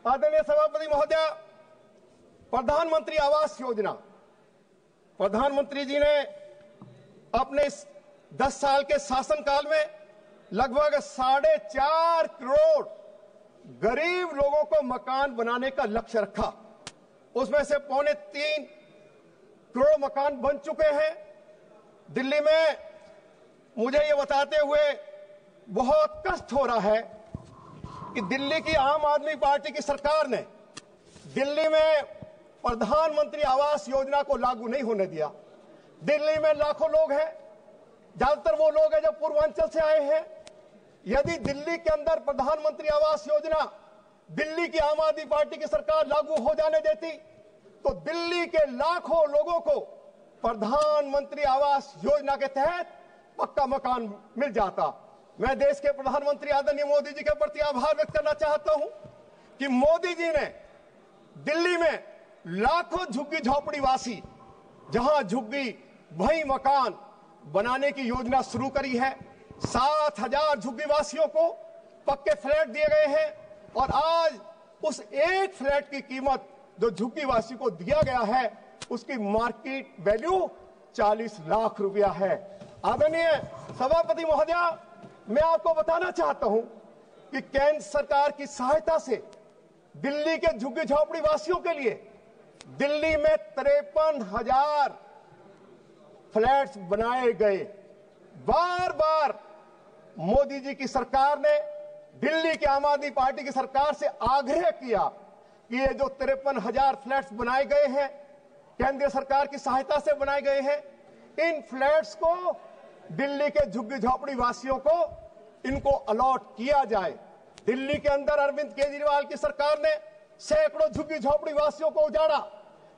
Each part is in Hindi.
आदरणीय सभापति महोदय, प्रधानमंत्री आवास योजना, प्रधानमंत्री जी ने अपने 10 साल के शासनकाल में लगभग 4.5 करोड़ गरीब लोगों को मकान बनाने का लक्ष्य रखा। उसमें से 2.25 करोड़ मकान बन चुके हैं। दिल्ली में मुझे ये बताते हुए बहुत कष्ट हो रहा है कि दिल्ली की आम आदमी पार्टी की सरकार ने दिल्ली में प्रधानमंत्री आवास योजना को लागू नहीं होने दिया। दिल्ली में लाखों लोग हैं, ज्यादातर वो लोग हैं जो पूर्वांचल से आए हैं। यदि दिल्ली के अंदर प्रधानमंत्री आवास योजना दिल्ली की आम आदमी पार्टी की सरकार लागू हो जाने देती तो दिल्ली के लाखों लोगों को प्रधानमंत्री आवास योजना के तहत पक्का मकान मिल जाता। मैं देश के प्रधानमंत्री आदरणीय मोदी जी के प्रति आभार व्यक्त करना चाहता हूं कि मोदी जी ने दिल्ली में लाखों झुग्गी झोपड़ी वासी, जहां झुग्गी वहीं मकान बनाने की योजना शुरू करी है। 7,000 झुग्गी वासियों को पक्के फ्लैट दिए गए हैं और आज उस एक फ्लैट की कीमत जो झुग्गी वासी को दिया गया है उसकी मार्केट वैल्यू 40 लाख रुपया है। आदरणीय सभापति महोदय, मैं आपको बताना चाहता हूं कि केंद्र सरकार की सहायता से दिल्ली के झुग्गी झोपड़ी वासियों के लिए दिल्ली में 53,000 फ्लैट्स बनाए गए। बार बार मोदी जी की सरकार ने दिल्ली की आम आदमी पार्टी की सरकार से आग्रह किया कि ये जो 53,000 फ्लैट्स बनाए गए हैं, केंद्र सरकार की सहायता से बनाए गए हैं, इन फ्लैट्स को दिल्ली के झुग्गी झोपड़ी वासियों को इनको अलॉट किया जाए। दिल्ली के अंदर अरविंद केजरीवाल की सरकार ने सैकड़ों झुग्गी झोपड़ी वासियों को उजाड़ा,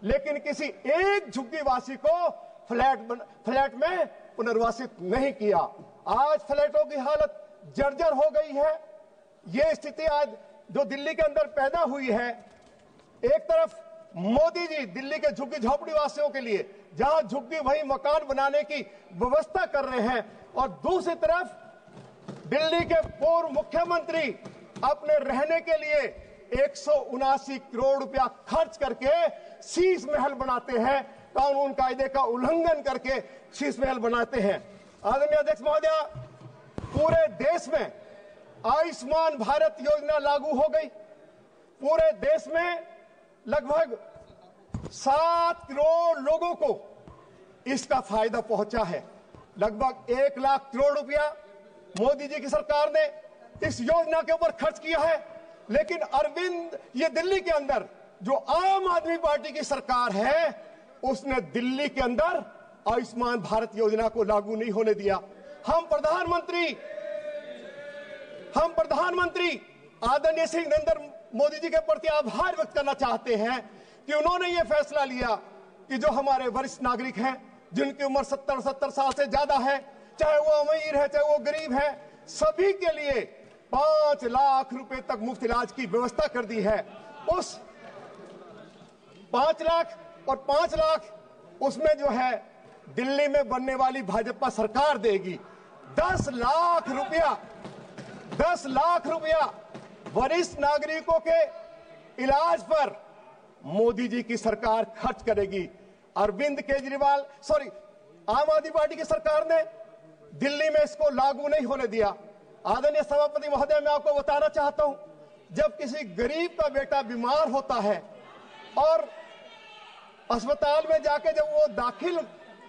लेकिन किसी एक झुग्गी वासी को फ्लैट में पुनर्वासित नहीं किया। आज फ्लैटों की हालत जर्जर हो गई है। ये स्थिति आज जो दिल्ली के अंदर पैदा हुई है, एक तरफ मोदी जी दिल्ली के झुग्गी झोपड़ी वासियों के लिए जहां झुग्गी वहीं मकान बनाने की व्यवस्था कर रहे हैं और दूसरी तरफ दिल्ली के पूर्व मुख्यमंत्री अपने रहने के लिए 179 करोड़ रुपया खर्च करके शीश महल बनाते हैं, कानून कायदे का उल्लंघन करके शीश महल बनाते हैं। आदरणीय अध्यक्ष महोदय, पूरे देश में आयुष्मान भारत योजना लागू हो गई। पूरे देश में लगभग 7 करोड़ लोगों को इसका फायदा पहुंचा है। लगभग 1 लाख करोड़ रुपया मोदी जी की सरकार ने इस योजना के ऊपर खर्च किया है, लेकिन अरविंद ये दिल्ली के अंदर जो आम आदमी पार्टी की सरकार है उसने दिल्ली के अंदर आयुष्मान भारत योजना को लागू नहीं होने दिया। हम प्रधानमंत्री आदरणीय श्री नरेंद्र मोदी जी के प्रति आभार व्यक्त करना चाहते हैं कि उन्होंने ये फैसला लिया कि जो हमारे वरिष्ठ नागरिक हैं जिनकी उम्र 70 साल से ज्यादा है, चाहे वो अमीर है चाहे वो गरीब है, सभी के लिए 5 लाख रुपए तक मुफ्त इलाज की व्यवस्था कर दी है। उस 5 लाख और 5 लाख उसमें जो है दिल्ली में बनने वाली भाजपा सरकार देगी। 10 लाख रुपया वरिष्ठ नागरिकों के इलाज पर मोदी जी की सरकार खर्च करेगी। अरविंद केजरीवाल आम आदमी पार्टी की सरकार ने दिल्ली में इसको लागू नहीं होने दिया। आदरणीय सभापति महोदय, मैं आपको बताना चाहता हूं, जब किसी गरीब का बेटा बीमार होता है और अस्पताल में जाके जब वो दाखिल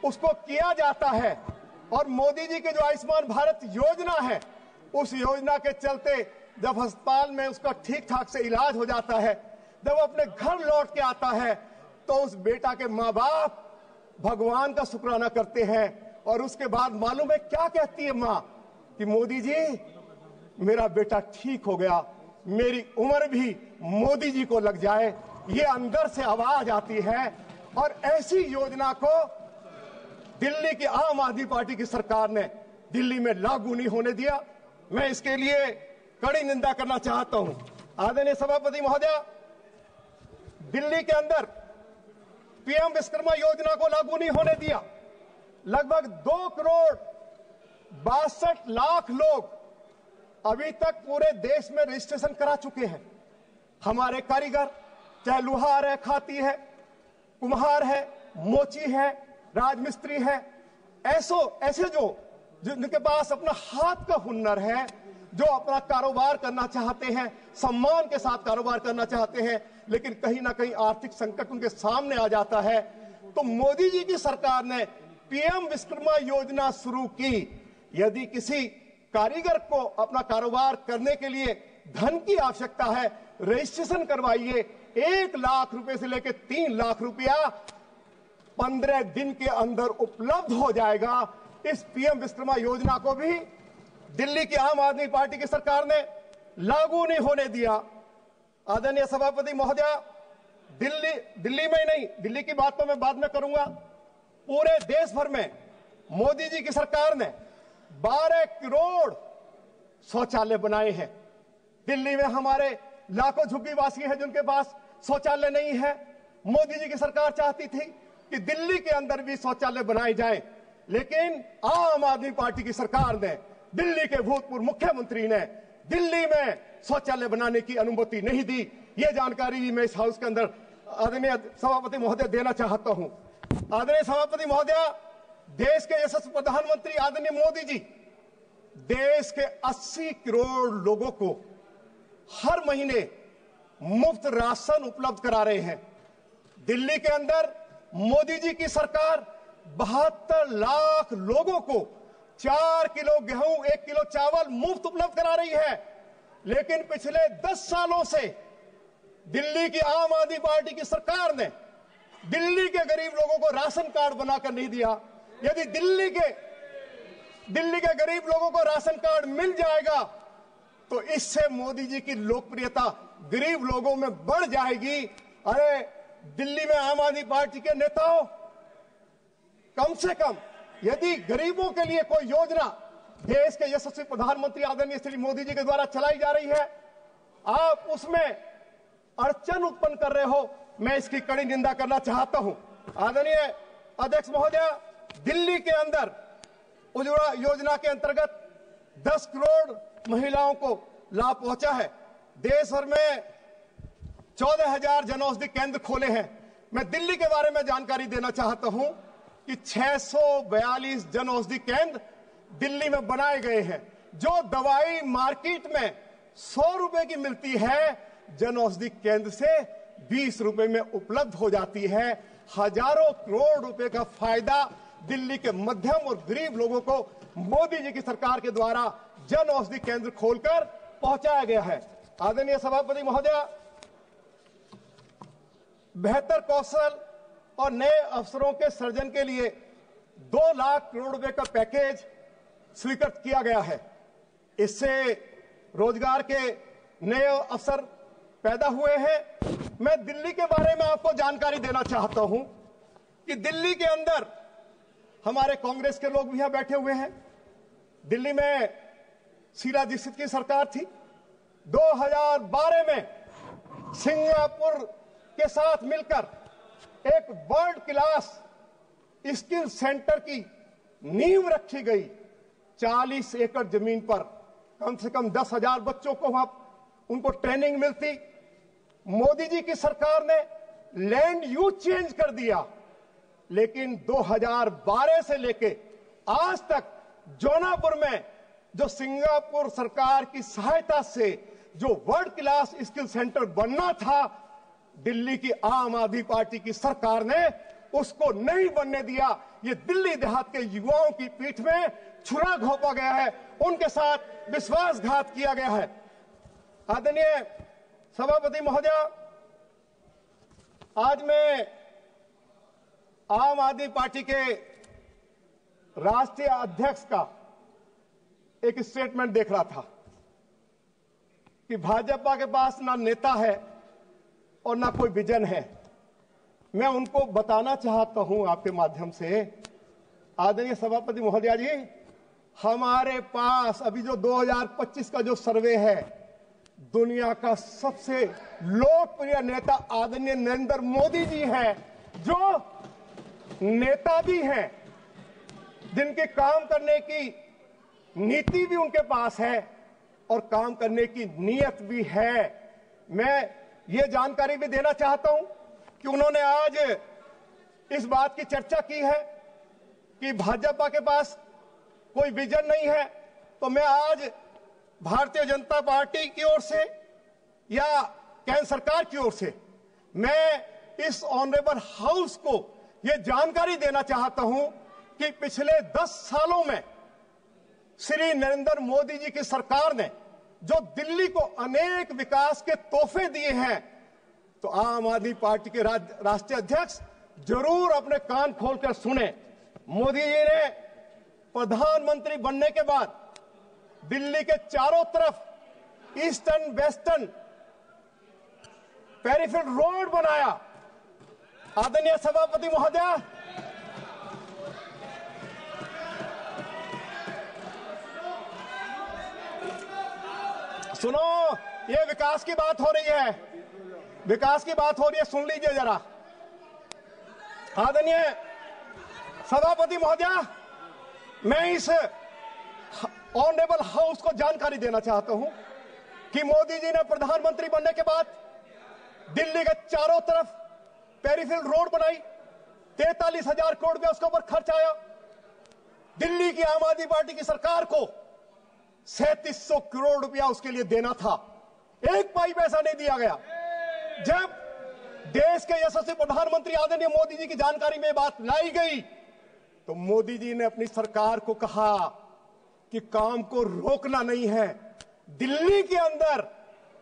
उसको किया जाता है और मोदी जी की जो आयुष्मान भारत योजना है उस योजना के चलते जब अस्पताल में उसका ठीक ठाक से इलाज हो जाता है, जब अपने घर लौट के आता है तो उस बेटा के माँ बाप भगवान का शुक्राना करते हैं और उसके बाद मालूम है क्या कहती है माँ कि मोदी जी मेरा बेटा ठीक हो गया, मेरी उम्र भी मोदी जी को लग जाए। ये अंदर से आवाज आती है और ऐसी योजना को दिल्ली की आम आदमी पार्टी की सरकार ने दिल्ली में लागू नहीं होने दिया। मैं इसके लिए कड़ी निंदा करना चाहता हूं। आदरणीय सभापति महोदय, दिल्ली के अंदर पीएम विश्वकर्मा योजना को लागू नहीं होने दिया। लगभग 2 करोड़ 62 लाख लोग अभी तक पूरे देश में रजिस्ट्रेशन करा चुके हैं। हमारे कारीगर, चाहे लुहार है, खाती है, कुम्हार है, मोची है, राजमिस्त्री है, ऐसे जो जिनके पास अपना हाथ का हुनर है, जो अपना कारोबार करना चाहते हैं, सम्मान के साथ कारोबार करना चाहते हैं, लेकिन कहीं ना कहीं आर्थिक संकट उनके सामने आ जाता है, तो मोदी जी की सरकार ने पीएम विश्वकर्मा योजना शुरू की। यदि किसी कारीगर को अपना कारोबार करने के लिए धन की आवश्यकता है, रजिस्ट्रेशन करवाइए। 1 लाख रुपए से लेकर 3 लाख रुपया 15 दिन के अंदर उपलब्ध हो जाएगा। इस पीएम विश्वकर्मा योजना को भी दिल्ली की आम आदमी पार्टी की सरकार ने लागू नहीं होने दिया। आदरणीय सभापति महोदय, दिल्ली में ही नहीं, दिल्ली की बात तो मैं बाद में करूंगा, पूरे देश भर में मोदी जी की सरकार ने 12 करोड़ शौचालय बनाए हैं। दिल्ली में हमारे लाखों झुग्गीवासी हैं जिनके पास शौचालय नहीं है। मोदी जी की सरकार चाहती थी कि दिल्ली के अंदर भी शौचालय बनाए जाएं, लेकिन आम आदमी पार्टी की सरकार ने, दिल्ली के भूतपूर्व मुख्यमंत्री ने दिल्ली में शौचालय बनाने की अनुमति नहीं दी। यह जानकारी भी मैं इस हाउस के अंदर आदरणीय सभापति महोदय देना चाहता हूं। आदरणीय सभापति महोदय, देश के यशस्वी प्रधानमंत्री आदरणीय मोदी जी देश के 80 करोड़ लोगों को हर महीने मुफ्त राशन उपलब्ध करा रहे हैं। दिल्ली के अंदर मोदी जी की सरकार 72 लाख लोगों को 4 किलो गेहूं, 1 किलो चावल मुफ्त उपलब्ध करा रही है। लेकिन पिछले 10 सालों से दिल्ली की आम आदमी पार्टी की सरकार ने दिल्ली के गरीब लोगों को राशन कार्ड बनाकर नहीं दिया। यदि दिल्ली के गरीब लोगों को राशन कार्ड मिल जाएगा तो इससे मोदी जी की लोकप्रियता गरीब लोगों में बढ़ जाएगी। अरे दिल्ली में आम आदमी पार्टी के नेताओं, कम से कम यदि गरीबों के लिए कोई योजना देश के यशस्वी प्रधानमंत्री आदरणीय श्री मोदी जी के द्वारा चलाई जा रही है, आप उसमें अड़चन उत्पन्न कर रहे हो, मैं इसकी कड़ी निंदा करना चाहता हूं। आदरणीय अध्यक्ष महोदय, दिल्ली के अंदर उज्ज्वला योजना के अंतर्गत 10 करोड़ महिलाओं को लाभ पहुंचा है। देश भर में 14,000 जन औषधि केंद्र खोले हैं। मैं दिल्ली के बारे में जानकारी देना चाहता हूं कि 642 जन औषधि केंद्र दिल्ली में बनाए गए हैं। जो दवाई मार्केट में 100 रुपए की मिलती है, जन औषधि केंद्र से 20 रुपए में उपलब्ध हो जाती है। हजारों करोड़ रुपए का फायदा दिल्ली के मध्यम और गरीब लोगों को मोदी जी की सरकार के द्वारा जन औषधि केंद्र खोलकर पहुंचाया गया है। आदरणीय सभापति महोदय, बेहतर कौशल और नए अवसरों के सृजन के लिए 2 लाख करोड़ रुपए का पैकेज स्वीकृत किया गया है। इससे रोजगार के नए अवसर पैदा हुए हैं। मैं दिल्ली के बारे में आपको जानकारी देना चाहता हूं कि दिल्ली के अंदर हमारे कांग्रेस के लोग भी यहां बैठे हुए हैं। दिल्ली में शीला दीक्षित की सरकार थी। 2012 में सिंगापुर के साथ मिलकर एक वर्ल्ड क्लास स्किल सेंटर की नींव रखी गई। 40 एकड़ जमीन पर कम से कम 10,000 बच्चों को वहां उनको ट्रेनिंग मिलती। मोदी जी की सरकार ने लैंड यूज चेंज कर दिया, लेकिन 2012 से लेके आज तक जौनापुर में जो सिंगापुर सरकार की सहायता से जो वर्ल्ड क्लास स्किल सेंटर बनना था, दिल्ली की आम आदमी पार्टी की सरकार ने उसको नहीं बनने दिया। ये दिल्ली देहात के युवाओं की पीठ में छुरा घोंपा गया है, उनके साथ विश्वासघात किया गया है। आदरणीय सभापति महोदय, आज मैं आम आदमी पार्टी के राष्ट्रीय अध्यक्ष का एक स्टेटमेंट देख रहा था कि भाजपा के पास ना नेता है और ना कोई विजन है। मैं उनको बताना चाहता हूं आपके माध्यम से, आदरणीय सभापति महोदय जी, हमारे पास अभी जो 2025 का जो सर्वे है, दुनिया का सबसे लोकप्रिय नेता आदरणीय नरेंद्र मोदी जी हैं, जो नेता भी हैं, जिनके काम करने की नीति भी उनके पास है और काम करने की नीयत भी है। मैं ये जानकारी भी देना चाहता हूं कि उन्होंने आज इस बात की चर्चा की है कि भाजपा के पास कोई विजन नहीं है। तो मैं आज भारतीय जनता पार्टी की ओर से या केंद्र सरकार की ओर से मैं इस ऑनरेबल हाउस को यह जानकारी देना चाहता हूं कि पिछले 10 सालों में श्री नरेंद्र मोदी जी की सरकार ने जो दिल्ली को अनेक विकास के तोहफे दिए हैं, तो आम आदमी पार्टी के राष्ट्रीय अध्यक्ष जरूर अपने कान खोलकर सुने। मोदी जी ने प्रधानमंत्री बनने के बाद दिल्ली के चारों तरफ ईस्टर्न वेस्टर्न पेरिफेरल रोड बनाया। आदरणीय सभापति महोदय, सुनो, ये विकास की बात हो रही है, विकास की बात हो रही है, सुन लीजिए जरा। आदरणीय सभापति महोदय, मैं इस ऑनरेबल हाउस को जानकारी देना चाहता हूं कि मोदी जी ने प्रधानमंत्री बनने के बाद दिल्ली के चारों तरफ पेरिफेरल रोड बनाई। 43,000 करोड़ रुपया उसके ऊपर खर्च आया। दिल्ली की आम आदमी पार्टी की सरकार को 3700 करोड़ रुपया उसके लिए देना था, एक पाई पैसा नहीं दिया गया। जब देश के यशस्वी प्रधानमंत्री आदरणीय मोदी जी की जानकारी में बात लाई गई तो मोदी जी ने अपनी सरकार को कहा कि काम को रोकना नहीं है। दिल्ली के अंदर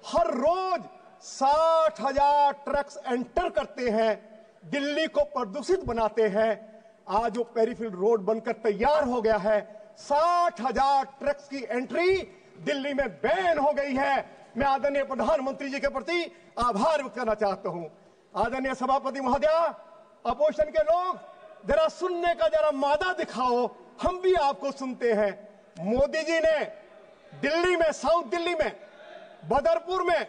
हर रोज 60,000 ट्रक्स एंटर करते हैं, दिल्ली को प्रदूषित बनाते हैं। आज वो पेरिफेरल रोड बनकर तैयार हो गया है। 60,000 ट्रक्स की एंट्री दिल्ली में बैन हो गई है। मैं आदरणीय प्रधानमंत्री जी के प्रति आभार व्यक्त करना चाहता हूं। आदरणीय सभापति महोदय, अपोजिशन के लोग जरा सुनने का जरा मादा दिखाओ, हम भी आपको सुनते हैं। मोदी जी ने दिल्ली में, साउथ दिल्ली में, बदरपुर में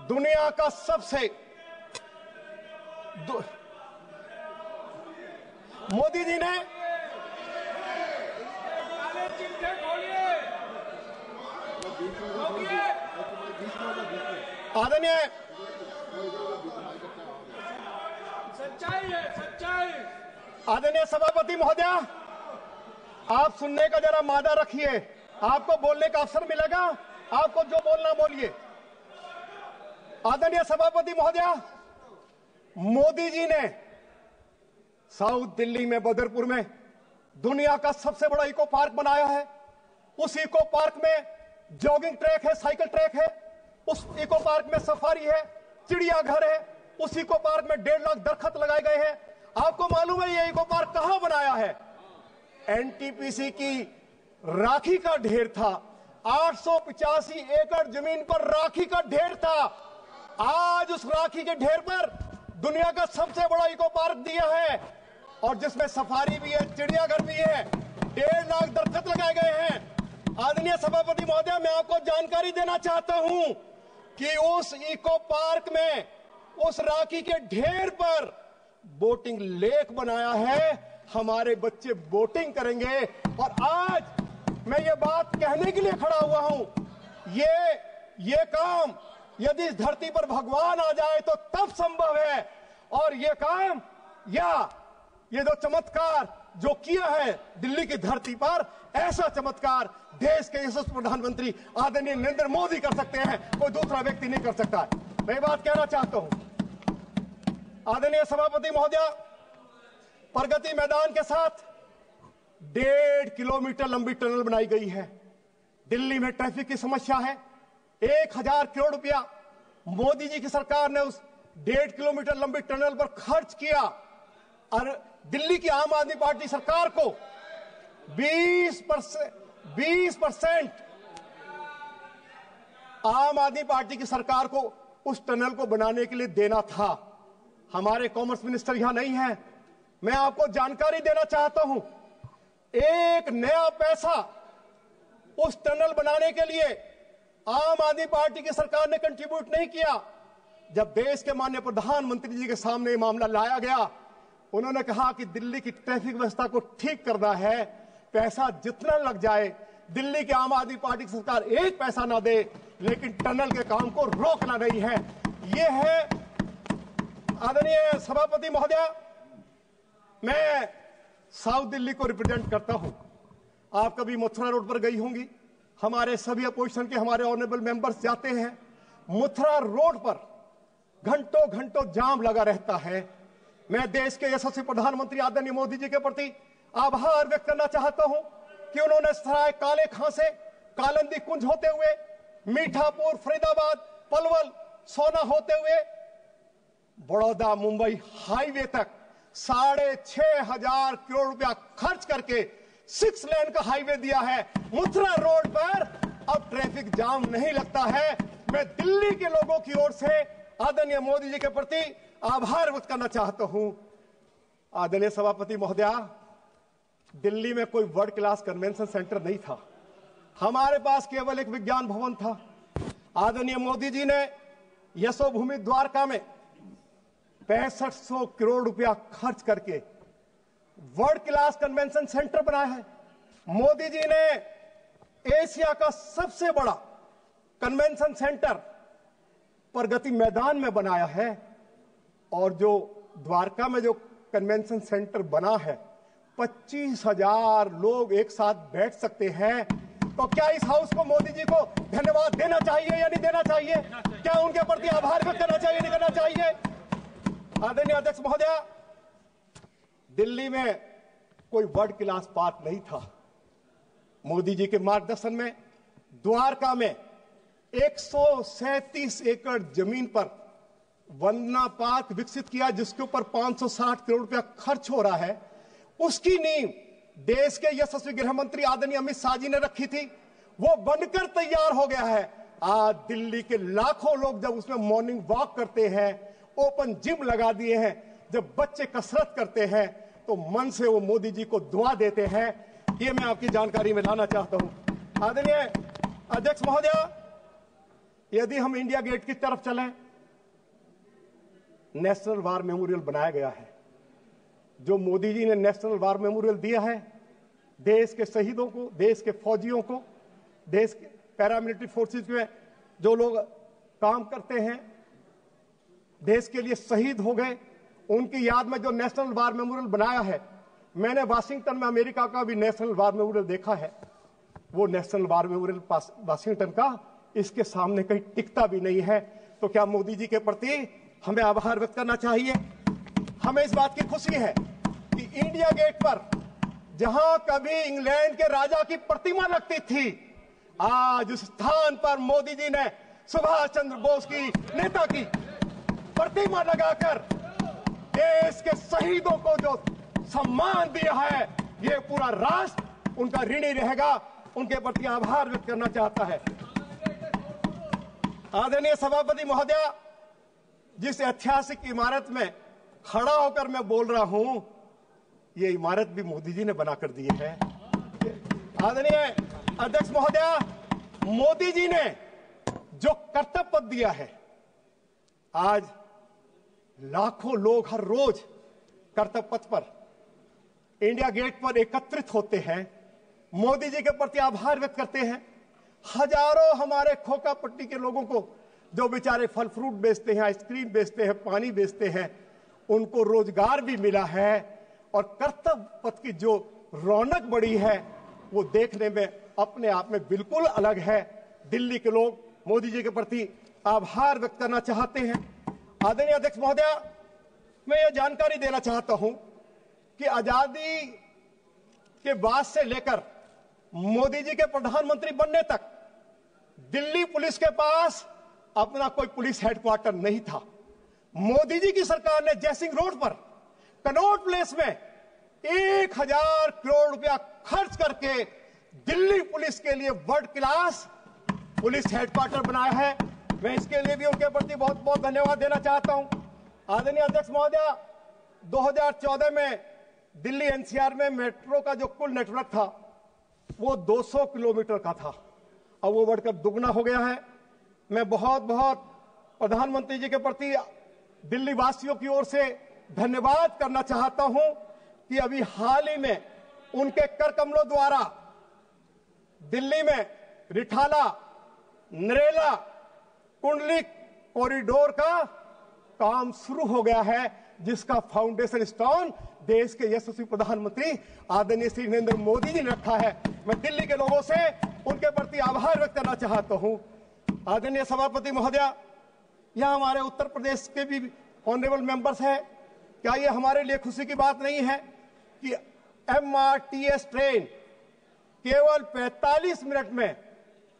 दुनिया का सबसे मोदी जी ने आदरणीय आदरणीय सभापति महोदय, आप सुनने का जरा मादा रखिए, आपको बोलने का अवसर मिलेगा, आपको जो बोलना बोलिए। आदरणीय सभापति महोदय, मोदी जी ने साउथ दिल्ली में, बदरपुर में दुनिया का सबसे बड़ा इको पार्क बनाया है। उस इको पार्क में जॉगिंग ट्रैक है, साइकिल ट्रैक है, उस इको पार्क में सफारी है, चिड़ियाघर है, उस इको पार्क में 1.5 लाख दरख्त लगाए गए हैं। आपको मालूम है ये इको पार्क कहां बनाया है? एनटीपीसी की राखी का ढेर था। 885 एकड़ जमीन पर राखी का ढेर था। आज उस राखी के ढेर पर दुनिया का सबसे बड़ा इको पार्क दिया है, और जिसमें सफारी भी है, चिड़ियाघर भी है, 1.5 लाख दरख्त लगाए गए हैं। आदरणीय सभापति महोदय, मैं आपको जानकारी देना चाहता हूं कि उस इको पार्क में, उस राखी के ढेर पर बोटिंग लेक बनाया है। हमारे बच्चे बोटिंग करेंगे। और आज मैं ये बात कहने के लिए खड़ा हुआ हूं, ये काम यदि इस धरती पर भगवान आ जाए तो तब संभव है। और ये काम या ये जो चमत्कार जो किया है दिल्ली की धरती पर, ऐसा चमत्कार देश के यशस्वी प्रधानमंत्री आदरणीय नरेंद्र मोदी कर सकते हैं, कोई दूसरा व्यक्ति नहीं कर सकता है। मैं ये बात कहना चाहता हूं। आदरणीय सभापति महोदय, प्रगति मैदान के साथ 1.5 किलोमीटर लंबी टनल बनाई गई है। दिल्ली में ट्रैफिक की समस्या है। 1000 करोड़ रुपया मोदी जी की सरकार ने उस 1.5 किलोमीटर लंबी टनल पर खर्च किया, और दिल्ली की आम आदमी पार्टी सरकार को 20% आम आदमी पार्टी की सरकार को उस टनल को बनाने के लिए देना था। हमारे कॉमर्स मिनिस्टर यहां नहीं है। मैं आपको जानकारी देना चाहता हूं, एक नया पैसा उस टनल बनाने के लिए आम आदमी पार्टी की सरकार ने कंट्रीब्यूट नहीं किया। जब देश के माननीय प्रधानमंत्री जी के सामने ये मामला लाया गया, उन्होंने कहा कि दिल्ली की ट्रैफिक व्यवस्था को ठीक करना है, पैसा जितना लग जाए, दिल्ली की आम आदमी पार्टी की सरकार एक पैसा ना दे, लेकिन टनल के काम को रोकना नहीं है। ये है आदरणीय सभापति महोदय, मैं साउथ दिल्ली को रिप्रेजेंट करता हूं। आप कभी मथुरा रोड पर गई होंगी, हमारे सभी अपोजिशन के हमारे ऑनरेबल मेंबर्स जाते हैं। मथुरा रोड पर घंटों घंटों जाम लगा रहता है। मैं देश के यशस्वी प्रधानमंत्री आदरणीय मोदी जी के प्रति आभार व्यक्त करना चाहता हूं कि उन्होंने सराय काले खां से कालंदी कुंज होते हुए मीठापुर, फरीदाबाद, पलवल, सोना होते हुए बड़ौदा मुंबई हाईवे तक 6,500 करोड़ रुपया खर्च करके 6 लेन का हाईवे दिया है। मथुरा रोड पर अब ट्रैफिक जाम नहीं लगता है। मैं दिल्ली के लोगों की ओर से आदरणीय मोदी जी के प्रति आभार व्यक्त करना चाहता हूं। आदरणीय सभापति महोदया, दिल्ली में कोई वर्ल्ड क्लास कन्वेंशन सेंटर नहीं था, हमारे पास केवल एक विज्ञान भवन था। आदरणीय मोदी जी ने यशोभूमि द्वारका में 6500 करोड़ रुपया खर्च करके वर्ल्ड क्लास कन्वेंशन सेंटर बनाया है। मोदी जी ने एशिया का सबसे बड़ा कन्वेंशन सेंटर प्रगति मैदान में बनाया है, और जो द्वारका में जो कन्वेंशन सेंटर बना है 25,000 लोग एक साथ बैठ सकते हैं। तो क्या इस हाउस को मोदी जी को धन्यवाद देना चाहिए या नहीं देना चाहिए? क्या उनके प्रति आभार व्यक्त करना चाहिए, नहीं करना चाहिए? आदरणीय अध्यक्ष महोदय, दिल्ली में कोई वर्ल्ड क्लास पार्क नहीं था। मोदी जी के मार्गदर्शन में द्वारका में 137 एकड़ जमीन पर वंदना पार्क विकसित किया, जिसके ऊपर 560 करोड़ रुपया खर्च हो रहा है। उसकी नींव देश के यशस्वी गृह मंत्री आदरणीय अमित शाह जी ने रखी थी, वो बनकर तैयार हो गया है। आज दिल्ली के लाखों लोग जब उसमें मॉर्निंग वॉक करते हैं, ओपन जिम लगा दिए हैं, जब बच्चे कसरत करते हैं तो मन से वो मोदी जी को दुआ देते हैं। ये मैं आपकी जानकारी में लाना चाहता हूं। आदरणीय अध्यक्ष महोदय, यदि हम इंडिया गेट की तरफ चलें, नेशनल वार मेमोरियल बनाया गया है। जो मोदी जी ने नेशनल वार मेमोरियल दिया है देश के शहीदों को, देश के फौजियों को, देश के पैरामिलिट्री फोर्सेस में जो लोग काम करते हैं, देश के लिए शहीद हो गए, उनकी याद में जो नेशनल वार मेमोरियल बनाया है। मैंने वाशिंगटन में अमेरिका का भी नेशनल वार मेमोरियल देखा है। वो नेशनल वार मेमोरियल वाशिंगटन का इसके सामने कहीं टिकता भी नहीं है। तो क्या मोदी जी के प्रति हमें आभार व्यक्त करना चाहिए? हमें इस बात की खुशी है कि इंडिया गेट पर जहां कभी इंग्लैंड के राजा की प्रतिमा लगती थी, आज उस स्थान पर मोदी जी ने सुभाष चंद्र बोस की, नेता की प्रतिमा लगाकर देश के शहीदों को जो सम्मान दिया है, ये पूरा राष्ट्र उनका ऋणी रहेगा। उनके प्रति आभार व्यक्त करना चाहता है। आदरणीय सभापति महोदय, जिस ऐतिहासिक इमारत में खड़ा होकर मैं बोल रहा हूं, ये इमारत भी मोदी जी ने बनाकर दी है। आदरणीय अध्यक्ष महोदय, मोदी जी ने जो कर्तव्य पथ दिया है, आज लाखों लोग हर रोज कर्तव्य पथ पर इंडिया गेट पर एकत्रित होते हैं, मोदी जी के प्रति आभार व्यक्त करते हैं। हजारों हमारे खोखा पट्टी के लोगों को, जो बेचारे फल फ्रूट बेचते हैं, आइसक्रीम बेचते हैं, पानी बेचते हैं, उनको रोजगार भी मिला है। और कर्तव्य पथ की जो रौनक बढ़ी है, वो देखने में अपने आप में बिल्कुल अलग है। दिल्ली के लोग मोदी जी के प्रति आभार व्यक्त करना चाहते हैं। आदरणीय अध्यक्ष महोदय, मैं ये जानकारी देना चाहता हूं कि आजादी के बाद से लेकर मोदी जी के प्रधानमंत्री बनने तक दिल्ली पुलिस के पास अपना कोई पुलिस हेडक्वार्टर नहीं था। मोदी जी की सरकार ने जयसिंह रोड पर कनॉट प्लेस में 1,000 करोड़ रुपया खर्च करके दिल्ली पुलिस के लिए वर्ल्ड क्लास पुलिस हेडक्वार्टर बनाया है। मैं इसके लिए भी उनके प्रति बहुत बहुत धन्यवाद देना चाहता हूं। आदरणीय अध्यक्ष महोदय, 2014 में दिल्ली एनसीआर में मेट्रो का जो कुल नेटवर्क था वो 200 किलोमीटर का था, अब वो बढ़कर दुगना हो गया है। मैं बहुत बहुत प्रधानमंत्री जी के प्रति दिल्ली वासियों की ओर से धन्यवाद करना चाहता हूं कि अभी हाल ही में उनके कर कमलों द्वारा दिल्ली में रिठाला, नरेला, कुंडली कॉरिडोर का काम शुरू हो गया है, जिसका फाउंडेशन स्टोन देश के यशस्वी प्रधानमंत्री आदरणीय श्री नरेंद्र मोदी जी ने रखा है। मैं दिल्ली के लोगों से उनके प्रति आभार व्यक्त करना चाहता हूं। आदरणीय सभापति महोदया, यहां हमारे उत्तर प्रदेश के भी ऑनरेबल मेंबर्स हैं। क्या ये हमारे लिए खुशी की बात नहीं है कि MRTS ट्रेन केवल 45 मिनट में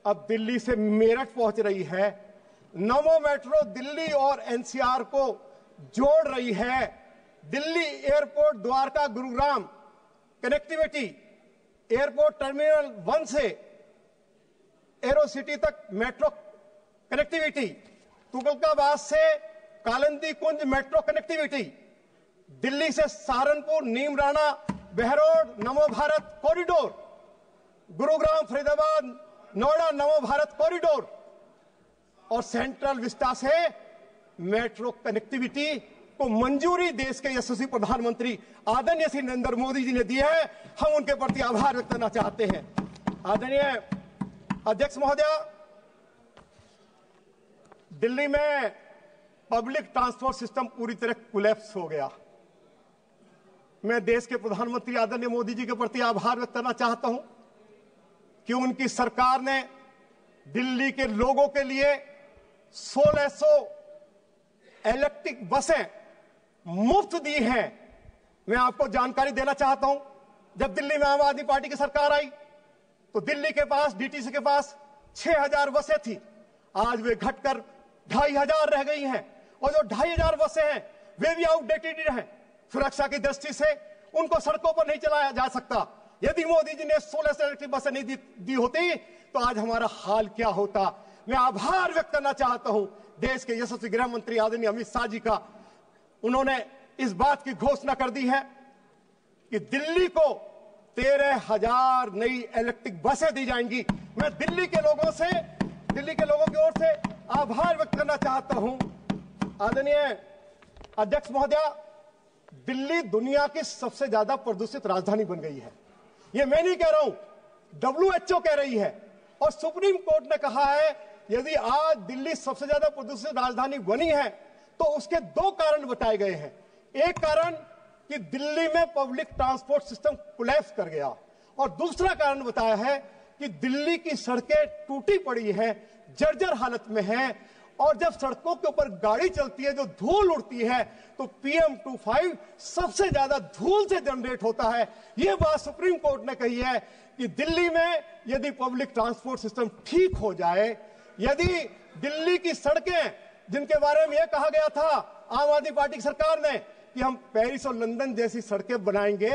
अब दिल्ली से मेरठ पहुंच रही है। नमो मेट्रो दिल्ली और NCR को जोड़ रही है। Delhi airport Dwarka Gurugram connectivity, airport terminal 1 से एरो सिटी तक मेट्रो कनेक्टिविटी, तुगलकाबाद से कालिंदी कुंज मेट्रो कनेक्टिविटी, दिल्ली से सहारनपुर नीमराना बहरोड नमो भारत कॉरिडोर, गुरुग्राम फरीदाबाद नोएडा नमो भारत कॉरिडोर और सेंट्रल विस्टा से मेट्रो कनेक्टिविटी को मंजूरी देश के यशस्वी प्रधानमंत्री आदरणीय श्री नरेंद्र मोदी जी ने दी है। हम उनके प्रति आभार व्यक्त करना चाहते हैं। आदरणीय अध्यक्ष महोदया, दिल्ली में पब्लिक ट्रांसपोर्ट सिस्टम पूरी तरह कोलैप्स हो गया। मैं देश के प्रधानमंत्री आदरणीय मोदी जी के प्रति आभार व्यक्त करना चाहता हूं कि उनकी सरकार ने दिल्ली के लोगों के लिए 1600 इलेक्ट्रिक बसें मुफ्त दी हैं। मैं आपको जानकारी देना चाहता हूं, जब दिल्ली में आम आदमी पार्टी की सरकार आई तो दिल्ली के पास DTC के पास 6000 बसें थी। आज वे घटकर 2500 रह गई हैं और जो 2500 बसें हैं वे भी आउटडेटेड हैं। सुरक्षा की दृष्टि से उनको सड़कों पर नहीं चलाया जा सकता। यदि मोदी जी ने 1600 इलेक्ट्रिक बसें नहीं दी होती तो आज हमारा हाल क्या होता। मैं आभार व्यक्त करना चाहता हूं देश के यशस्वी गृह मंत्री आदरणीय अमित शाह जी का। उन्होंने इस बात की घोषणा कर दी है कि दिल्ली को 13,000 नई इलेक्ट्रिक बसें दी जाएंगी। मैं दिल्ली के लोगों की ओर से आभार व्यक्त करना चाहता हूं। आदरणीय अध्यक्ष महोदया, दिल्ली दुनिया की सबसे ज्यादा प्रदूषित राजधानी बन गई है। ये मैं नहीं कह रहा हूं, WHO कह रही है और सुप्रीम कोर्ट ने कहा है यदि आज दिल्ली सबसे ज्यादा प्रदूषित राजधानी बनी है तो उसके 2 कारण बताए गए हैं। एक कारण कि दिल्ली में पब्लिक ट्रांसपोर्ट सिस्टम कोलैप्स कर गया और दूसरा कारण बताया है कि दिल्ली की सड़कें टूटी पड़ी हैं, जर्जर हालत में हैं और जब सड़कों के ऊपर गाड़ी चलती है, जो धूल उड़ती है, तो PM2.5 सबसे ज्यादा धूल से जनरेट होता है। यह बात सुप्रीम कोर्ट ने कही है कि दिल्ली में यदि पब्लिक ट्रांसपोर्ट सिस्टम ठीक हो जाए, यदि दिल्ली की सड़कें, जिनके बारे में यह कहा गया था आम आदमी पार्टी की सरकार ने कि हम पेरिस और लंदन जैसी सड़कें बनाएंगे,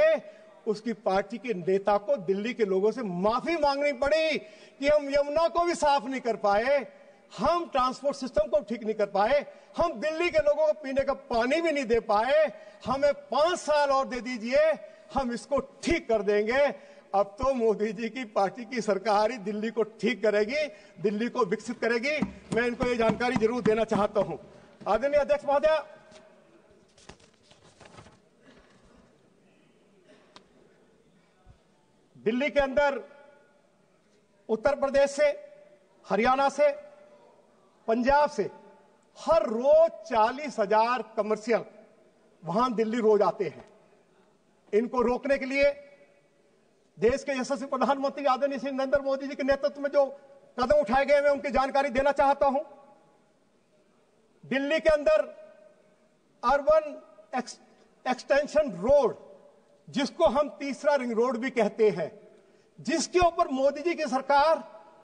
उसकी पार्टी के नेता को दिल्ली के लोगों से माफी मांगनी पड़ी कि हम यमुना को भी साफ नहीं कर पाए, हम ट्रांसपोर्ट सिस्टम को ठीक नहीं कर पाए, हम दिल्ली के लोगों को पीने का पानी भी नहीं दे पाए। हमें 5 साल और दे दीजिए, हम इसको ठीक कर देंगे। अब तो मोदी जी की पार्टी की सरकार ही दिल्ली को ठीक करेगी, दिल्ली को विकसित करेगी। मैं इनको ये जानकारी जरूर देना चाहता हूं। आदरणीय अध्यक्ष महोदया, दिल्ली के अंदर उत्तर प्रदेश से, हरियाणा से, पंजाब से हर रोज 40,000 कमर्शियल वाहन दिल्ली रोज आते हैं। इनको रोकने के लिए देश के यशस्वी प्रधानमंत्री आदरणीय श्री नरेंद्र मोदी जी के नेतृत्व में जो कदम उठाए गए, मैं उनकी जानकारी देना चाहता हूं। दिल्ली के अंदर अर्बन एक्सटेंशन रोड, जिसको हम तीसरा रिंग रोड भी कहते हैं, जिसके ऊपर मोदी जी की सरकार